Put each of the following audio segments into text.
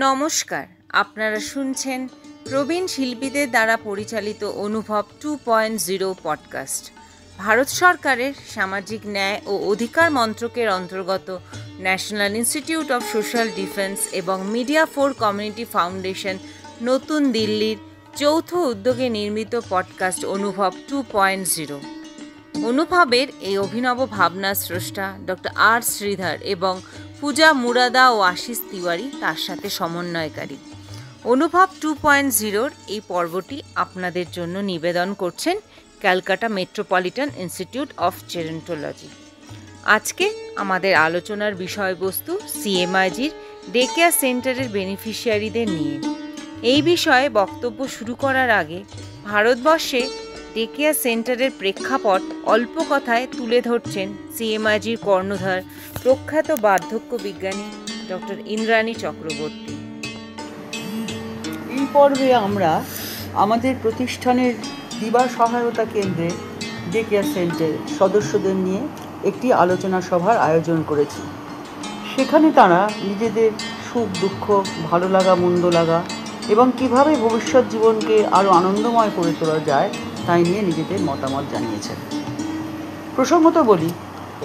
নমস্কার, আপনারা শুনছেন প্রবীণ শিল্পীদের দ্বারা পরিচালিত অনুভব 2.0 পডকাস্ট। ভারত সরকারের সামাজিক ন্যায় ও অধিকার মন্ত্রকের অন্তর্গত national institute of social defence এবং মিডিয়া ফর কমিউনিটি ফাউন্ডেশন নতুন দিল্লির যৌথ উদ্যোগে নির্মিত পডকাস্ট অনুভব 2.0। অনুভবের এই অভিনব ভাবনা স্রষ্টা ডক্টর আর শ্রীধর এবং পূজা মুরাদা ও আশিস তিওয়ারি তার সাথে সমন্বয়কারী। অনুভব 2.0-র এই পর্বটি আপনাদের জন্য নিবেদন করছেন Calcutta metropolitan institute of gerontology. আজকে আমাদের আলোচনার বিষয়বস্তু সিএমআইজির ডে কেয়ার সেন্টারের বেনিফিশিয়ারিদের নিয়ে। এই বিষয়ে বক্তব্য শুরু করার আগে ভারতবর্ষে ডে কেয়ার সেন্টারের প্রেক্ষাপট অল্প কথায় তুলে ধরছেন সিএমআইজির কর্ণধার প্রখ্যাত বার্ধক্য বিজ্ঞানী ডক্টর ইন্দ্রাণী চক্রবর্তী। এই পর্বে আমরা আমাদের প্রতিষ্ঠানের দিবা সহায়তা কেন্দ্রে ডে কেয়ার সেন্টার সদস্যদের নিয়ে একটি আলোচনা সভার আয়োজন করেছি। সেখানে তারা নিজেদের সুখ দুঃখ, ভালো লাগা মন্দ লাগা এবং কিভাবে ভবিষ্যৎ জীবনকে আরও আনন্দময় করে তোলা যায় তাই নিয়ে নিজেদের মতামত জানিয়েছেন। প্রসঙ্গত বলি,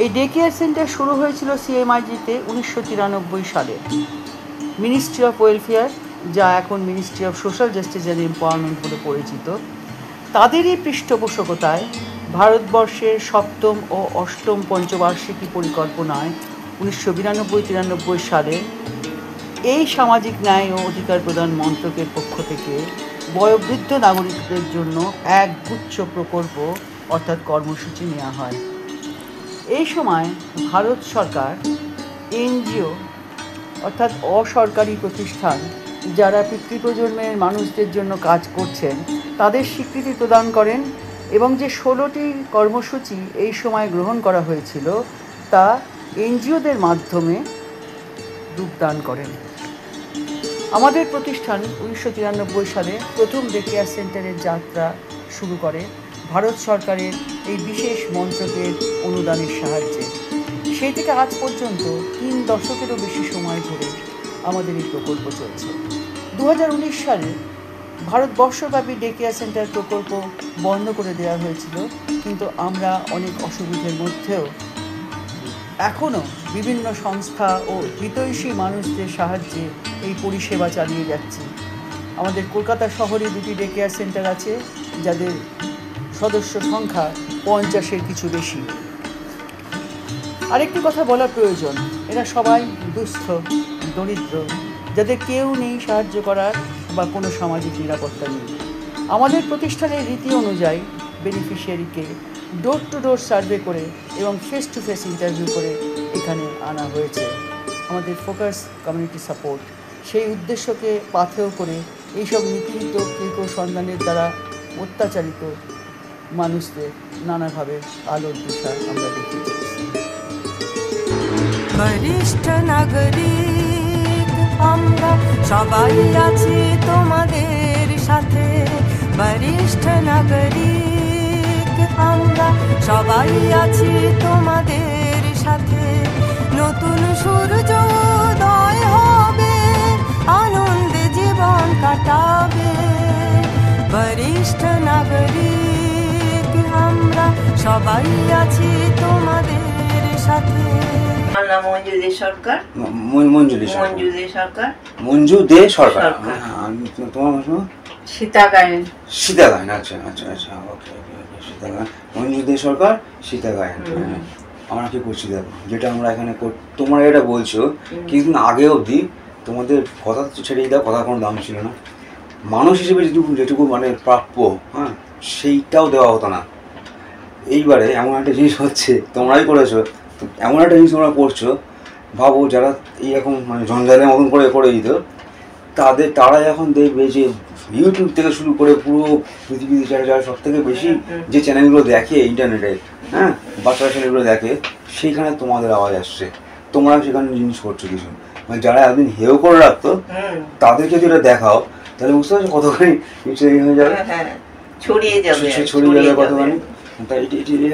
এই ডে কেয়ার সেন্টার শুরু হয়েছিল সিএমআইজিতে 1993 সালে। মিনিস্ট্রি অফ ওয়েলফেয়ার, যা এখন ministry of social justice and empowerment বলে পরিচিত, তাদেরই পৃষ্ঠপোষকতায় ভারতবর্ষের সপ্তম ও অষ্টম পঞ্চবার্ষিকী পরিকল্পনায় 1992-93 সালে এই সামাজিক ন্যায় ও অধিকার প্রদান মন্ত্রকের পক্ষ থেকে বয়োবৃদ্ধ নাগরিকদের জন্য এক গুচ্ছ প্রকল্প অর্থাৎ কর্মসূচি নেওয়া হয়। এই সময় ভারত সরকার এনজিও অর্থাৎ অসরকারি প্রতিষ্ঠান যারা পিতৃপ্রজন্মের মানুষদের জন্য কাজ করছেন তাদের স্বীকৃতি প্রদান করেন এবং যে 16টি কর্মসূচি এই সময় গ্রহণ করা হয়েছিল তা এনজিওদের মাধ্যমে রূপদান করেন। আমাদের প্রতিষ্ঠান 1993 সালে প্রথম ডে কেয়ার সেন্টারের যাত্রা শুরু করে ভারত সরকারের এই বিশেষ মন্ত্রকের অনুদানের সাহায্যে। সেই থেকে আজ পর্যন্ত 3 দশকেরও বেশি সময় ধরে আমাদের এই প্রকল্প চলছে। 2019 সালে ভারতবর্ষব্যাপী ডে কেয়ার সেন্টার প্রকল্প বন্ধ করে দেওয়া হয়েছিল, কিন্তু আমরা অনেক অসুবিধার মধ্যেও এখনও বিভিন্ন সংস্থা ও হিতৈষী মানুষদের সাহায্যে এই পরিষেবা চালিয়ে যাচ্ছি। আমাদের কলকাতা শহরে 2টি ডে কেয়ার সেন্টার আছে, যাদের সদস্য সংখ্যা 50-এর কিছু বেশি। আরেকটি কথা বলা প্রয়োজন, এরা সবাই দুস্থ, দরিদ্র, যাদের কেউ নেই সাহায্য করার বা কোনো সামাজিক নিরাপত্তা নেই। আমাদের প্রতিষ্ঠানের রীতি অনুযায়ী বেনিফিশিয়ারিকে ডোর টু ডোর সার্ভে করে এবং ফেস টু ফেস ইন্টারভিউ করে এখানে আনা হয়েছে। আমাদের ফোকাস কমিউনিটি সাপোর্ট, সেই উদ্দেশ্যকে পাথেয় করে এইসব নিপীড়িত কেউ সন্তানের দ্বারা অত্যাচারিত মানুষদের নানাভাবে আলোর দিশা আমরা দেখেছি। বরিষ্ঠ নাগরিক আমরা সবাই আছি তোমাদের সাথে, বরিষ্ঠ নাগরিক আমরা সবাই আছি তোমাদের সাথে। নতুন সূর্য উদয় হবে, আনন্দে জীবন কাটাবে, বরিষ্ঠ নাগরিক আমরা সবাই আছি তোমাদের সাথে। আমার নাম মঞ্জু দে সরকার। তোমার নাম সীতা গায়েন। আচ্ছা, সীতা গায়েন, মঞ্জু দে সরকার, সীতা গায়েন। আমরা কি করছি দেখো, যেটা আমরা এখানে তোমরা এটা বলছো, কিন্তু আগে অবধি তোমাদের কথা ছেড়েই দাও, কথার কোনো দাম ছিল না। মানুষ হিসেবে যেটুকু মানে প্রাপ্য, হ্যাঁ, সেইটাও দেওয়া হতো না। এইবারে এমন একটা জিনিস হচ্ছে, তোমরাই করেছো, এমন একটা জিনিস তোমরা করছো, ভাবো যারা এইরকম মানে জঞ্জালের মতন করে দিত, তারা এখন দেখবে যে ইউটিউব থেকে শুরু করে পুরো পৃথিবীতে যারা সব থেকে বেশি যে চ্যানেলগুলো দেখে ইন্টারনেটে, হ্যাঁ, বাচ্চা চ্যানেলগুলো দেখে, সেইখানে তোমাদের আওয়াজ আসছে, তোমরা সেখানে জিনিস করছো কিছু। মানে যারা একদিন হেও করে রাখতো তাদেরকে যদি এটা দেখাও, তাহলে বুঝতে পারছো কতখানি হয়ে যাবে, ছড়িয়ে যাবে কতখানি।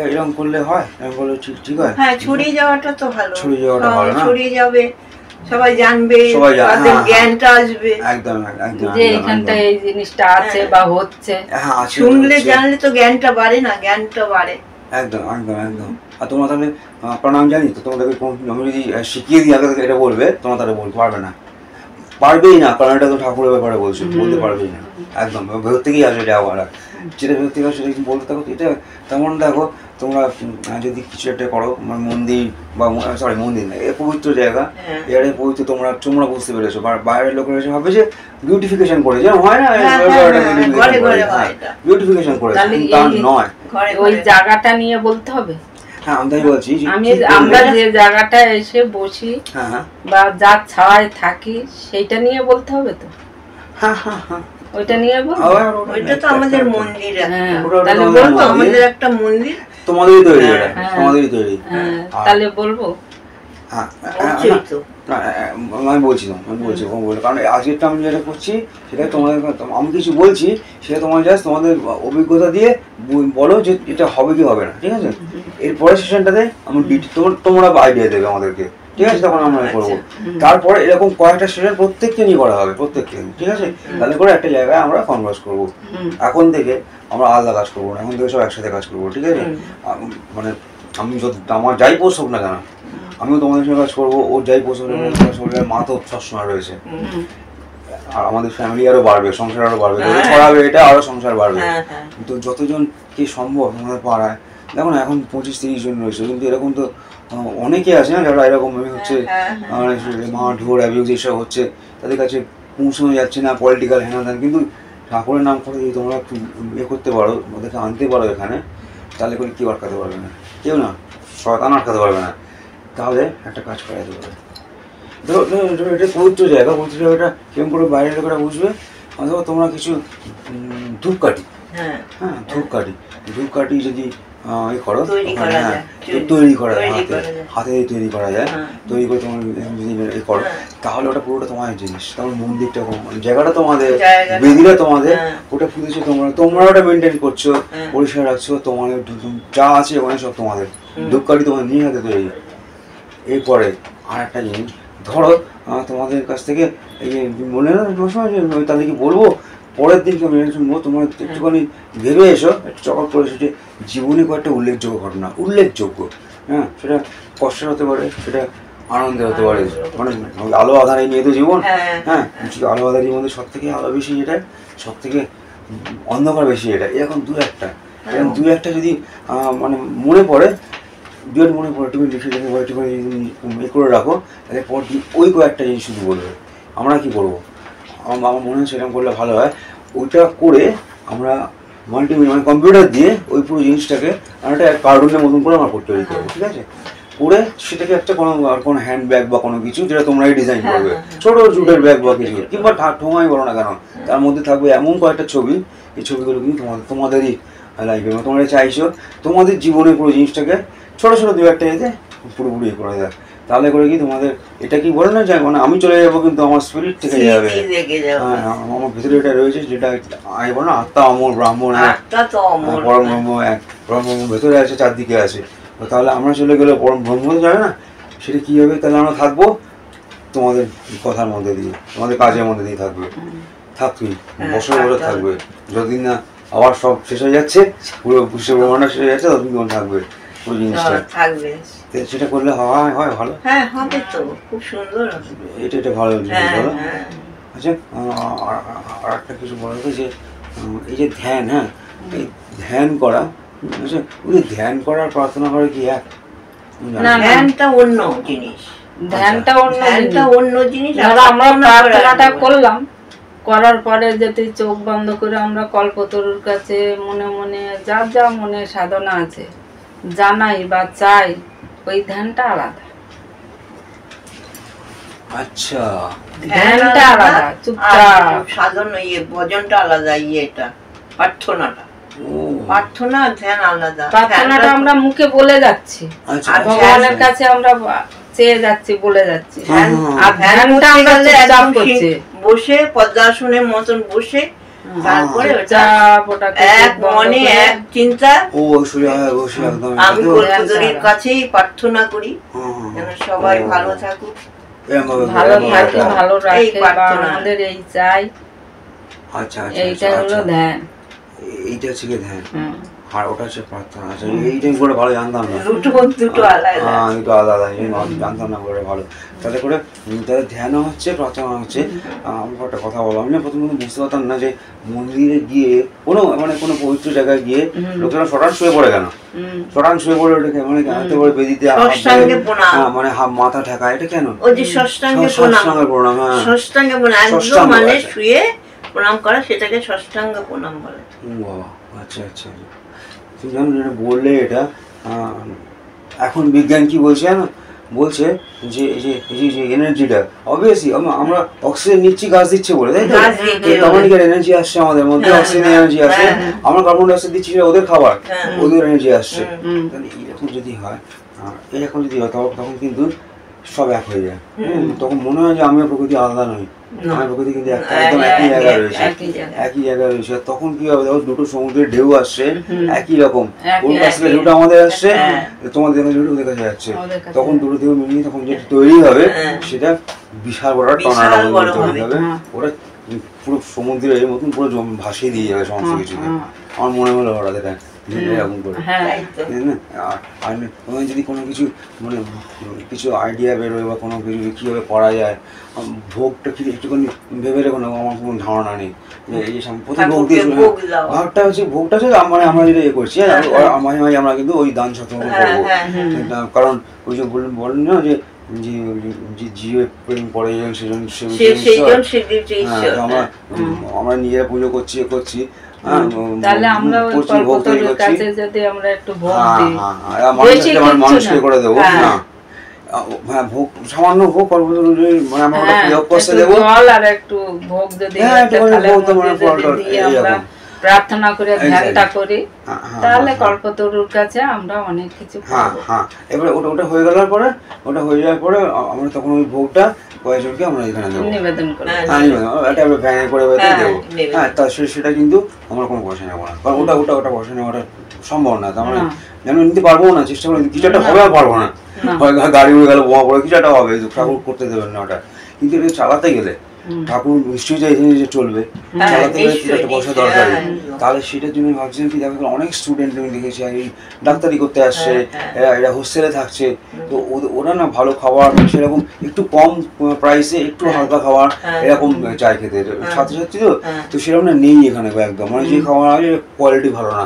এরকম করলে হয়, এরকম করলে ঠিক হয়। হ্যাঁ, ছড়িয়ে যাওয়াটা তো ভালো, ছড়িয়ে যাওয়াটা ভালো না, ছড়িয়ে যাবে। সবাই জানবে, সবাই তাদের জ্ঞানটা আসবে। একদম একদম যে এখানটা এই জিনিসটা আছে বা হচ্ছে, হ্যাঁ আছে, শুনলে হচ্ছে। জানলে তো জ্ঞানটা বাড়ে না, জ্ঞানটা বাড়ে। একদম একদম একদম। আর তোমরা তাহলে প্রণাম জানি তো, তোমাদেরকে আমি যদি শিখিয়ে দিই আগে থেকে এটা বলবে, তোমরা তাহলে বলতে পারবে না, পারবেই না, কারণ এটা তো ঠাকুরের ব্যাপারে বলছো, বলতে পারবেই না। একদম ভেতর থেকেই আসে এটা আবার, যেটা ভেতর থেকে আসে সেটা বলতে থাকো। এটা তেমন দেখো তোমরা যদি কিছু একটা করো, মানে মন্দির বা সরি মন্দির না, এ পবিত্র জায়গা, এর পবিত্র তোমরা বুঝতে পেরেছো। বাইরের লোকেরা এসে ভাবে যে বিউটিফিকেশন করে, যেন হয় না বিউটিফিকেশন করে, তা নয়। ওই জায়গাটা নিয়ে বলতে হবে। হ্যাঁ আমি তাই বলছি, আমরা যে জায়গাটা এসে বসি বা যার ছায়ায় থাকি সেইটা নিয়ে বলতে হবে তো। হ্যাঁ হ্যাঁ হ্যাঁ, ওইটা নিয়ে বলবো। ওইটা তো আমাদের মন্দির, তাহলে বলবো আমাদের একটা মন্দির, তোমাদেরই তৈরি, তোমাদেরই তৈরি। তাহলে বলবো। হ্যাঁ আমি বলছি কারণ আজকেরটা আমি যেটা করছি সেটা তোমাদের, আমি কিছু বলছি সেটা তোমার জাস্ট তোমাদের অভিজ্ঞতা দিয়ে বলো যে এটা হবে কি হবে না, ঠিক আছে? এরপরে সেশনটাতে আমি তোমরা আইডিয়া দেবে আমাদেরকে, ঠিক আছে? তখন আমরা করবো। তারপরে এরকম কয়েকটা সেশন প্রত্যেককে নিয়ে করা হবে, প্রত্যেককে, ঠিক আছে? তাহলে করে একটা জায়গায় আমরা কনভার্স করবো। এখন থেকে আমরা আলাদা কাজ করবো না, এখন থেকে সব একসাথে কাজ করবো, ঠিক আছে? মানে আমি আমার যাই পোস্ট হোক না কেন, আমিও তোমাদের সঙ্গে কাজ করবো, ওর যাই পোস্ট হোক, মা তো সবসময় রয়েছে। আর আমাদের ফ্যামিলি আরো বাড়বে, সংসার আরো বাড়বে, ছড়াবে এটা, আরো সংসার বাড়বে। তো যতজন কি সম্ভব আমাদের পাড়ায়, দেখো না এখন 25-30 জন রয়েছে, কিন্তু এরকম তো অনেকে আছে না যারা এরকম হচ্ছে মা ঢোর অ্যাবিউজ এসব হচ্ছে, তাদের কাছে পৌঁছানো যাচ্ছে না, পলিটিক্যাল হ্যান, কিন্তু ঠাকুরের নাম করে যদি তোমরা একটু ইয়ে করতে পারো, ওদেরকে আনতে পারো এখানে, তাহলে করে কেউ আটকাতে পারবে না, কেউ না, শয়তান আটকাতে পারবে না। তাহলে একটা কাজ করা যেতে পারে। ধরো এটা পবিত্র জায়গা, পবিত্র জায়গাটা কেমন করে বাইরের লোকেরা বুঝবে, অথবা তোমরা কিছু ধূপকাঠি, হ্যাঁ ধূপকাঠি যদি করো, তৈরি করা যায়, হাতে তৈরি করা যায়, তৈরি করে তোমার যদি করো, তাহলে ওটা পুরোটা তোমার জিনিস। তখন মন্দিরটা জায়গাটা তোমাদের, বেদিটা তোমাদের, ওটা পুঁতেছো তোমরা ওটা মেনটেন করছো, পরিষ্কার রাখছো, তোমাদের যা আছে ওখানে সব তোমাদের, ধূপকাঠি তোমাদের নিয়ে হাতে তৈরি। এরপরে আর একটা জিনিস, ধরো তোমাদের কাছ থেকে এই মনে হয় তাদেরকে বলবো, পরের দিনকে আমি শুনবো, তোমার একটুখানি ভেবে এসো, একটু চকল করে এসো যে জীবনে কয়েকটা উল্লেখযোগ্য ঘটনা, উল্লেখযোগ্য, হ্যাঁ, সেটা কষ্টের হতে পারে, সেটা আনন্দের হতে পারে, মানে আলো আধার এই নিয়ে তো জীবন, হ্যাঁ, আলো আধারের মধ্যে সব থেকে আলো বেশি এটা, সব থেকে অন্ধকার বেশি এটা, এরকম দু একটা যদি মানে মনে পড়ে, মনে পড়ে, তুমি লিখে রেখে বা একটুখানি এ করে রাখো, তাহলে পর দিন ওই কয়েকটা জিনিস শুধু বলবে। আমরা কি করবো, আমার মনে হয় সেরকম করলে ভালো হয়। ওইটা করে আমরা মাল্টিমিডিয়া মানে কম্পিউটার দিয়ে ওই পুরো জিনিসটাকে একটা কার্টুনের মতন করে আমরা তৈরি করবো, ঠিক আছে? করে সেটাকে একটা কোনো হ্যান্ড ব্যাগ বা কোনো কিছু যেটা তোমরাই ডিজাইন করবে, ছোটো জুটের ব্যাগ বা কিছু, কিংবা ঠোঙাই বলো না কেন, তার মধ্যে থাকবে এমন কয়েকটা ছবি, এই ছবিগুলো কিন্তু তোমাদেরই লাইফে, তোমরা চাইছো তোমাদের জীবনে পুরো জিনিসটাকে ছোটো ছোটো দু একটা এতে পুরোপুরি করা যায়। তাহলে করে কি তোমাদের এটা কি বলে না যায়, মানে আমি চলে যাবো কিন্তু আমার স্পিরিট থেকে যাবে, হ্যাঁ, আমার ভিতরে এটা রয়েছে যেটা আমি বলো না, আত্মা অমর, ব্রাহ্মণ এক, পরম ব্রহ্ম এক, পরম ব্রহ্ম ভেতরে আছে, চারদিকে আছে। তো তাহলে আমরা চলে গেলে পরম ব্রহ্ম যাবে না, সেটা কী হবে? তাহলে আমরা থাকবো তোমাদের কথার মধ্যে দিয়ে, তোমাদের কাজের মধ্যে দিয়ে থাকবে, বছর থাকবে, যতদিন না আবার সব শেষ হয়ে যাচ্ছে, পুরো বিশ্ব ব্রহ্মাণ্ড শেষ হয়ে যাচ্ছে, ততদিন থাকবে ওই জিনিসটা, সেটা করলে হয় ভালো, হ্যাঁ হবে তো, খুব সুন্দর, এটা ভালো জিনিস বলো। আচ্ছা, আর একটা কিছু বলা হতো যে এই যে ধ্যান, হ্যাঁ, এই ধ্যান করা, আচ্ছা, ওই ধ্যান করার প্রার্থনা করে কি এক? ধ্যানটা অন্য জিনিস, অন্য জিনিস। আমরা প্রার্থনাটা করলাম, করার পরে যদি চোখ বন্ধ করে আমরা কল্পতরুর কাছে মনে মনে যার যা মনে সাধনা আছে জানাই বা চাই, ওই ধ্যানটা আলাদা। আচ্ছা, ধ্যানটা আলাদা, চুপচাপ সাধনা, ভজনটা আলাদা, এটা প্রার্থনাটা, প্রার্থনা ধ্যান আলাদা। প্রার্থনাটা আমরা মুখে বলে যাচ্ছি, আর ভগবানের কাছে আমরা চেয়ে যাচ্ছি, বলে যাচ্ছি, আর ধ্যানটা আমরা চুপচাপ করছি, বসে পদ্মাসনের মতন বসে, তারপরে এক মনে এক চিন্তা, আমি কল্পতরুর কাছেই প্রার্থনা করি যেন সবাই ভালো থাকুক, ভালো থাকে, ভালো এই রাখে, বা প্রার্থনা। আমাদের এই চাই, আচ্ছা আচ্ছা এইটা হলো আচ্ছা ধ্যান। এইটা হচ্ছে কি ধ্যান, হুম। আর ওটা হচ্ছে প্রার্থনা। আচ্ছা এইটা করে ভালো জানতাম না। দুটো আলাদা। হ্যাঁ দুটো আলাদা আলাদা, জানতাম না করে ভালো। তাহলে করে তাহলে ধ্যানও হচ্ছে, প্রার্থনা হচ্ছে। আমাকে একটা কথা বলো, আমি না প্রথমে বুঝতে পারতাম না যে মন্দিরে গিয়ে কোনো মানে কোনো পবিত্র জায়গায় গিয়ে লোকেরা শটান শুয়ে পড়ে কেন, শটান শুয়ে পড়ে ওটাকে মানে হাতে করে বেদিতে ষষ্ঠাঙ্গে প্রণাম, মানে মাথা ঠেকায়, এটা কেন? ওই যে ষষ্ঠাঙ্গে প্রণাম, হ্যাঁ ষষ্ঠাঙ্গে প্রণাম একদম মানে শুয়ে প্রণাম করা, সেটাকে ষষ্ঠাঙ্গ প্রণাম বলে। বাবা আচ্ছা আচ্ছা, তুমি জানো যেটা বললে এটা, এখন বিজ্ঞান কি বলছে জানো, বলছে যে এই যে এনার্জিটা অবভিয়াসলি আমরা অক্সিজেন নিচ্ছি গাছ দিচ্ছে বলে, তাই তো? কার্বনিক এনার্জি আসছে আমাদের মধ্যে, অক্সিজেন এনার্জি আসে, আমরা কার্বন ডাইঅক্সাইড দিচ্ছি ওদের খাবার, ওদের এনার্জি আসছে। তাহলে এরকম যদি হয়, এরকম যদি হয় তখন কিন্তু সব এক হয়ে যায়। তখন মনে হয় যে আমিও প্রকৃতি আলাদা নই, আমার প্রকৃতি কিন্তু একদম একই জায়গায় রয়েছে, একই জায়গায় রয়েছে। তখন কি হবে, দেখো দুটো সমুদ্রের ঢেউ আসছে একই রকম, ওর কাছ থেকে ঢেউটা আমাদের আসছে, তোমাদের ঢেউটা ওদের কাছে যাচ্ছে, তখন দুটো ঢেউ মিলিয়ে তখন যেটা তৈরি হবে সেটা বিশাল বড় টর্নেডো তৈরি হবে। ওটা পুরো সমুদ্রের এর মতন পুরো ভাসিয়ে দিয়ে যাবে সমস্ত কিছুকে। আমার মনে হলো হঠাৎ এটা এরকম করে। আর তোমার যদি কোনো কিছু মানে কিছু আইডিয়া বেরোয় বা কোনো কিছু কীভাবে করা যায়, ভোগটা কি একটুখানি ভেবে রেখো না, আমার কোনো ধারণা নেই যে এই যে প্রতি ভোগ দিয়ে ভাগটা হচ্ছে, ভোগটা হচ্ছে মানে আমরা যেটা ইয়ে করছি মাঝে মাঝে আমরা কিন্তু ওই দান সত্য করবো, কারণ ওই যে বললেন না যে জিও প্রেম পড়ে যান সেজন, আমরা নিজেরা পুজো করছি, তাহলে আমরা ওই কল্পতরুর কাছে যদি আমরা একটু ভোগ দিই, মানুষকে করে দেবো না, হ্যাঁ ভোগ সামান্য ভোগ মানে আমরা প্রয়োগ করতে দেবো, জল আর একটু ভোগ যদি আমরা প্রার্থনা করে ধ্যানটা করি, তাহলে কল্পতরুর কাছে আমরা অনেক কিছু পাবো। হ্যাঁ এবারে ওটা হয়ে যাওয়ার পরে আমরা তখন ওই ভোগটা কয়েকজনকে আমরা এখানে দেবো, নিবেদন করবো, এটা ভ্যানে করে দেবো। হ্যাঁ তা সেটা কিন্তু আমরা কোনো পয়সা নেবো না, কারণ ওটা পয়সা নেওয়াটা সম্ভব না, তার মানে যেন নিতে পারবো না, চেষ্টা করে কিছু একটা হবে আর পারবো না, গাড়ি উড়ে গেল, বোমা পড়ে কিছু একটা হবে, ঠাকুর করতে দেবেন না ওটা। কিন্তু এটা চালাতে গেলে ঠাকুর নিশ্চয়ই যে চলবে, চালাতে গেলে কিছু একটা পয়সা দরকারি, তাহলে সেটার জন্য ভাবছিলাম কি দেখো অনেক স্টুডেন্ট আমি দেখেছি এই ডাক্তারি করতে আসছে, এরা হোস্টেলে থাকছে, তো ওরা না ভালো খাবার সেরকম একটু কম প্রাইসে একটু হালকা খাবার এরকম চাই খেতে, ছাত্রছাত্রী তো সেরকম না নেই এখানে একদম, মানে যে খাবার আছে কোয়ালিটি ভালো না।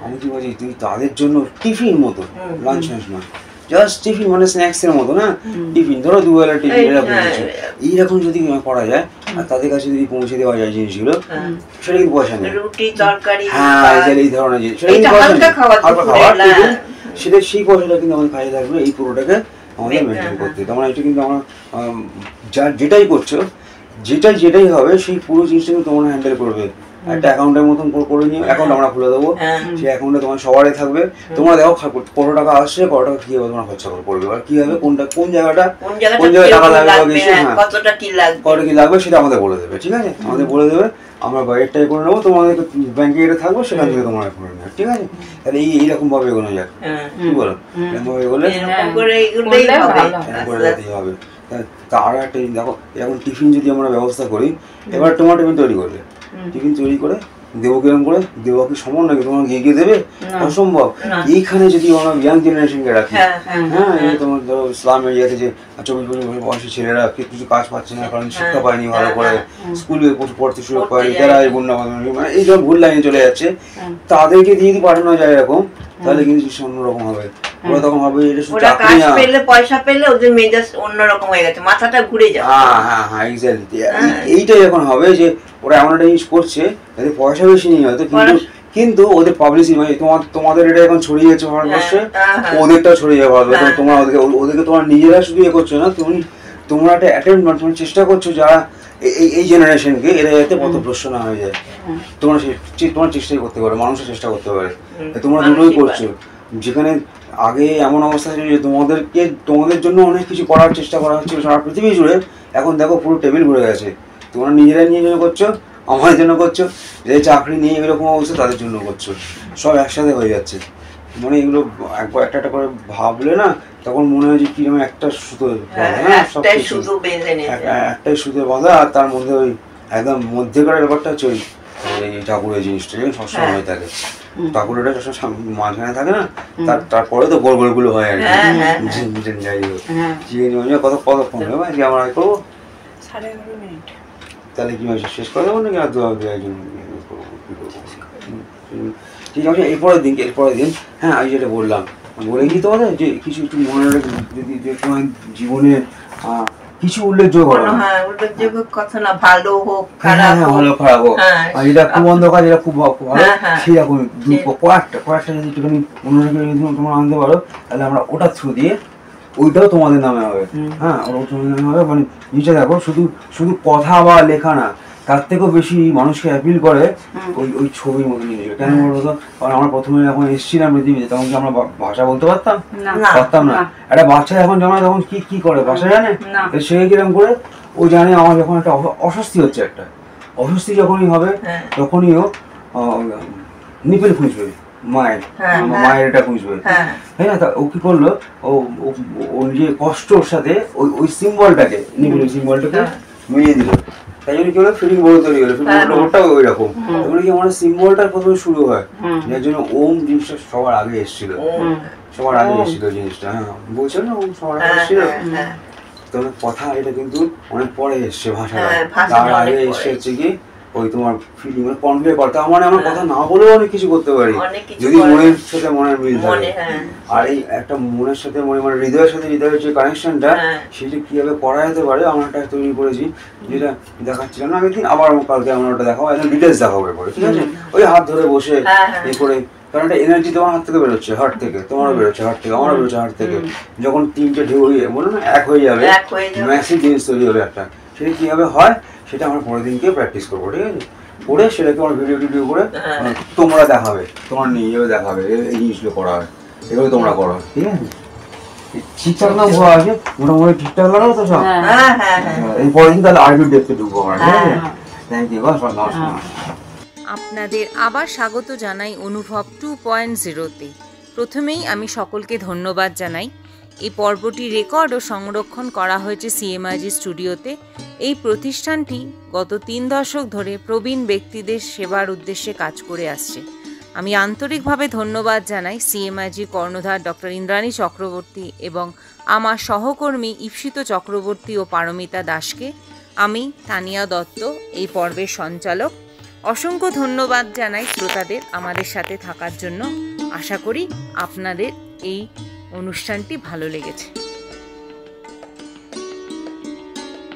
আমি কি বলছি তুই তাদের জন্য টিফিন মতো, লাঞ্চ না, জাস্ট টিফিন মানে স্ন্যাক্সের মতো না, টিফিন ধরো দুবেলা টিফিন এরকম কিছু, এইরকম যদি করা যায় আর তাদের কাছে যদি পৌঁছে দেওয়া যায় জিনিসগুলো, সেটা কিন্তু পয়সা নেই, রুটি তরকারি, হ্যাঁ এই ধরনের জিনিস, সেটা কিন্তু পয়সা নেই, হালকা খাবার সেটা সেই পয়সাটা কিন্তু আমাদের কাজে লাগবে এই পুরোটাকে আমাদের মেনটেন করতে। তার এটা কিন্তু আমরা যেটাই করছো যেটাই হবে সেই পুরো জিনিসটা কিন্তু তোমরা হ্যান্ডেল করবে, একটা অ্যাকাউন্টের মতন করে নিও, অ্যাকাউন্ট আমরা খুলে দেবো, সেই অ্যাকাউন্টে তোমার সবারই থাকবে, তোমরা দেখো কত টাকা আসছে, কত টাকা কি হবে তোমরা খরচা করবে, আর কি হবে কোন জায়গায় টাকা লাগবে, কতটা কি লাগবে সেটা আমাদের বলে দেবে, ঠিক আছে, আমাদের বলে দেবে, আমরা বাইরেটাই করে নেবো, তোমাদের ব্যাংকে এটা থাকবো সেখান থেকে তোমরা করে নেবে, ঠিক আছে। তাহলে এইরকম ভাবে এগোনো যাক, কি বলো, এরকম ভাবে এগোলে করে যেতেই হবে। তার একটা দেখো এখন টিফিন যদি আমরা ব্যবস্থা করি, এবার তোমার টিফিন তৈরি করবে, টিফিন তৈরি করে দেবো কিরম করে দেবো, কি সম্ভব নাকি তোমার গিয়ে দেবে, অসম্ভব। এইখানে যদি আমরা ইয়াং জেনারেশনকে রাখি, হ্যাঁ তোমার ধরো ইসলাম এরিয়াতে যে 24-25 বয়সী ছেলেরা কিছু কাজ পাচ্ছে না, কারণ শিক্ষা পায়নি ভালো করে, স্কুলে পড়তে শুরু করেনি, যারা এই গুন্ডা মানে এই সব ভুল লাইনে চলে যাচ্ছে, তাদেরকে দিয়ে যদি পাঠানো যায় এরকম, তাহলে কিন্তু অন্যরকম হবে, ওরা তখন হবে এটা শুধু চাকরি না, পয়সা পেলে ওদের মেজাজ অন্যরকম হয়ে গেছে, মাথাটা ঘুরে যায়। হ্যাঁ এক্স্যাক্টলি, এইটাই এখন হবে যে ওরা এমন একটা জিনিস করছে যাতে পয়সা বেশি নিয়ে হয়তো, কিন্তু ওদের পাবলিসিটি মানে তোমাদের এটা এখন ছড়িয়ে গেছে ভারতবর্ষে, ওদেরটাও ছড়িয়ে যাবে ভারতবর্ষে, তোমরা ওদেরকে তোমার নিজেরা শুধু ইয়ে করছো না, তোমরা একটা অ্যাটেম্প তোমার চেষ্টা করছো যারা এই জেনারেশনকে এরা যাতে পথভ্রষ্ট না হয়ে যায়, তোমার চেষ্টাই করতে পারে, মানুষের চেষ্টা করতে পারে, তোমরা দুটোই করছো। যেখানে আগে এমন অবস্থা ছিল যে তোমাদের জন্য অনেক কিছু করার চেষ্টা করা হচ্ছিল সারা পৃথিবী জুড়ে, এখন দেখো পুরো টেবিল ভরে গেছে, তোমরা নিজেরা নিয়ে জন্য করছো, আমার জন্য করছো, যে চাকরি নিয়ে এরকম অবস্থা তাদের জন্য করছো, সব একসাথে হয়ে যাচ্ছে, মানে এগুলো একবার একটা একটা করে ভাবলে না তখন মনে হয় যে কিরকম একটা সুতো একটাই শুধু বেঁধে নিয়েছে, একটাই সুতো বাঁধা, আর তার মধ্যে ওই একদম মধ্যেকার ব্যাপারটা হচ্ছে ওই ঠাকুরের জিনিসটা সবসময় হয়ে থাকে। ঠাকুরটা সবসময় মাঝখানে থাকে না, তারপরে তো গোল গোল গুলো হয় আর কি। যাই হোক কত কতক্ষণ হবে আজকে আমরা করবো 11:30 মিনিট, তাহলে কি হয়েছে শেষ করে দেবো নাকি আর একজন ঠিক আছে? এরপরের দিন হ্যাঁ আমি যেটা বললাম বলে কি তোমাদের যে কিছু একটু মনে রাখবে যদি যে তোমার জীবনে কিছু উল্লেখযোগ্য কথা না, ভালো হোক খারাপ হোক, আর যেটা খুব অন্ধকার যেটা খুব ভালো সেরকম কয়েকটা যদি একটুখানি মনে রেখে যদি তোমরা আনতে পারো তাহলে আমরা ওটার থ্রু দিয়ে ওইটাও তোমাদের নামে হবে। হ্যাঁ ওটাও তোমাদের নামে হবে। মানে জিনিসটা দেখো শুধু কথা বা লেখা না, তার থেকেও বেশি মানুষকে অ্যাপিল করে ওই ছবির মতো জিনিসগুলো। কেন বলতো? কারণ আমরা প্রথমে যখন এসেছিলাম পৃথিবীতে তখন কি আমরা ভাষা বলতে পারতাম না। একটা বাচ্চা যখন জন্মায় তখন কি করে ভাষা জানে? সে কিরকম করে ও জানে আমার যখন একটা অস্বস্তি হচ্ছে, একটা অস্বস্তি যখনই হবে তখনই ও নিপেল খুঁজবে, মায়ের এটা খুঁজবে, তাই না? ও কি করলো, ও যে কষ্টর সাথে ওই সিম্বলটাকে নিপেল সিম্বলটাকে মিলিয়ে দিল। তাই জন্য কি হলো ফিলিং বড় তৈরি হলো, ওটাও ওই রকম। তারপরে কি আমাদের সিম্বলটা প্রথমে শুরু হয়, যার জন্য ওম জিনিসটা সবার আগে এসেছিল, জিনিসটা। হ্যাঁ বলছো না ওম সবার আগে এসেছিল, তবে কথা এটা কিন্তু অনেক পরে এসছে ভাষাটা। তার আগে এসে হচ্ছে কি ওই তোমার ফিলিং কনভে করতে মানে আমার কথা না বলেও অনেক কিছু করতে পারি যদি মনের সাথে মনের মিল থাকে। আর এই একটা মনের সাথে মানে হৃদয়ের সাথে হৃদয়ের যে কানেকশনটা সেটা কিভাবে করা যেতে পারে আমরা একটা তৈরি করেছি, যেটা দেখাচ্ছিলাম না আগের দিন, আবার কালকে আমরা ওটা দেখাবো, একদম ডিটেলস দেখাবো এরপরে, ঠিক আছে? ওই হাত ধরে বসে এই করে, কারণ একটা এনার্জি তোমার হাত থেকে বেরোচ্ছে, হার্ট থেকে, তোমারও বেরোচ্ছে হার্ট থেকে, আমারও বেরোচ্ছে হার্ট থেকে। যখন তিনটে ঢেউ হয়ে যাবে, বলো না এক হয়ে যাবে, ম্যাসিভ জিনিস তৈরি হবে একটা। সেটা কিভাবে হয় সেটা আমরা পরের দিনকে প্র্যাকটিস করবো, ঠিক আছে? করে সেটাকে আমার ভিডিও করে তোমরা দেখাবে, তোমার নিজেও দেখাবে এই জিনিসগুলো করা হয়, এগুলো তোমরা করো, ঠিক আছে? ঠিকঠাক না ভয় আছে মোটামুটি ঠিকঠাক লাগাও তো সব। এই পরের দিন তাহলে আরবি ডেপতে ঢুকবো আমরা, ঠিক আছে? থ্যাংক ইউ, নমস্কার। আপনাদের আবার স্বাগত জানাই অনুভব 2.0-তে। প্রথমেই আমি সকলকে ধন্যবাদ জানাই। এই পর্বটি রেকর্ড ও সংরক্ষণ করা হয়েছে সিএমআইজি স্টুডিওতে। এই প্রতিষ্ঠানটি গত 3 দশক ধরে প্রবীণ ব্যক্তিদের সেবার উদ্দেশ্যে কাজ করে আসছে। আমি আন্তরিকভাবে ধন্যবাদ জানাই সিএমআইজি কর্ণধার ডক্টর ইন্দ্রাণী চক্রবর্তী এবং আমার সহকর্মী ঈপ্সিত চক্রবর্তী ও পারমিতা দাসকে। আমি তানিয়া দত্ত, এই পর্বের সঞ্চালক। অসংখ্য ধন্যবাদ জানাই শ্রোতাদের আমাদের সাথে থাকার জন্য। আশা করি আপনাদের এই অনুষ্ঠানটি ভালো লেগেছে।